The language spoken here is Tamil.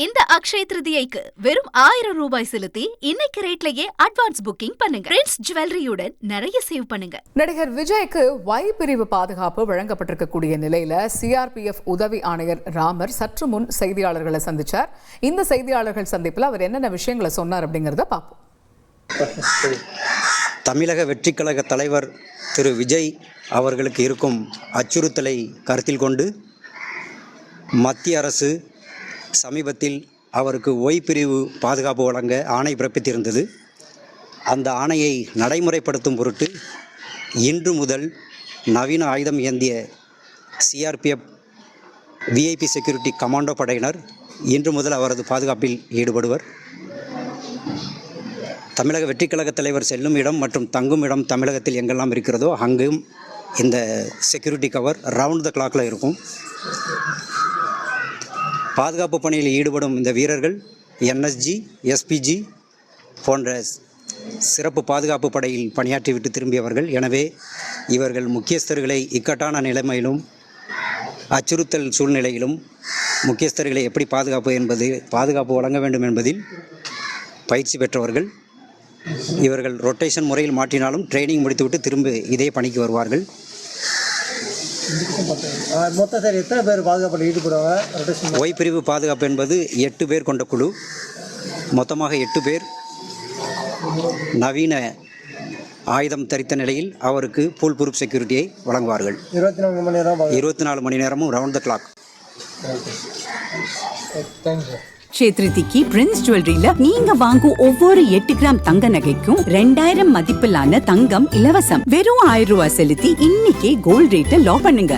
இந்த அக்ஷய திருதியைக்கு வெறும் 1000 ரூபாய் செலுத்தி இன்னைக்கு ரேட்லயே அட்வான்ஸ் புக்கிங் பண்ணுங்க. பிரின்ஸ் ஜுவல்லரியுடன் நிறைய சேவ் பண்ணுங்க. நடிகர் விஜய்க்கு Y பிரிவு பாதுகாப்பு வழங்கப்பட்டிருக்கக்கூடிய நிலையில CRPF உதவி ஆணையர் ராமர் சற்று முன் செய்தியாளர்களை சந்திச்சார். இந்த செய்தியாளர்கள் சந்திப்பில் அவர் என்னென்ன விஷயங்களை சொன்னார் அப்படிங்கறத பார்ப்போம். தமிழக வெற்றிக் கழக தலைவர் திரு விஜய் அவர்களுக்கு இருக்கும் அச்சுறுத்தலை கருத்தில் கொண்டு மத்திய அரசு சமீபத்தில் அவருக்கு Y பிரிவு பாதுகாப்பு வழங்க ஆணை பிறப்பித்திருந்தது. அந்த ஆணையை நடைமுறைப்படுத்தும் பொருட்டு இன்று முதல் நவீன ஆயுதம் ஏந்திய CRPF VIP செக்யூரிட்டி கமாண்டோ படையினர் இன்று முதல் அவரது பாதுகாப்பில் ஈடுபடுவர். தமிழக வெற்றிக் கழக தலைவர் செல்லும் இடம் மற்றும் தங்கும் இடம் தமிழகத்தில் எங்கெல்லாம் இருக்கிறதோ அங்கும் இந்த செக்யூரிட்டி கவர் ரவுண்ட் த கிளாக்கில் இருக்கும். பாதுகாப்பு பணியில் ஈடுபடும் இந்த வீரர்கள் NSG, SPG போன்ற சிறப்பு பாதுகாப்பு படையில் பணியாற்றிவிட்டு திரும்பியவர்கள். எனவே இவர்கள் முக்கியஸ்தர்களை இக்கட்டான நிலைமையிலும் அச்சுறுத்தல் சூழ்நிலையிலும் முக்கியஸ்தர்களை எப்படி பாதுகாப்பு வழங்க வேண்டும் என்பதில் பயிற்சி பெற்றவர்கள். இவர்கள் ரொட்டேஷன் முறையில் மாற்றினாலும் ட்ரைனிங் முடித்துவிட்டு திரும்ப இதே பணிக்கு வருவார்கள். மொத்தத்தில் எத்தனை பேர் பாதுகாப்பில் ஈடுபடுவாங்க? Y பிரிவு பாதுகாப்பு என்பது 8 பேர் கொண்ட குழு. மொத்தமாக 8 பேர் நவீன ஆயுதம் தரித்த நிலையில் அவருக்கு ஃபுல் ப்ரூஃப் செக்யூரிட்டியை வழங்குவார்கள். 24 மணி நேரமும் ரவுண்ட் த கிளாக். க்ஷேத்ரிதிக்கு பிரின்ஸ் ஜுவல்லரியில நீங்க வாங்கும் ஒவ்வொரு 8 கிராம் தங்க நகைக்கும் 2000 மதிப்பிலான தங்கம் இலவசம். வெறும் 1000 ரூபாய் செலுத்தி இன்னைக்கே கோல்ட் ரேட்டை லாக் பண்ணுங்க.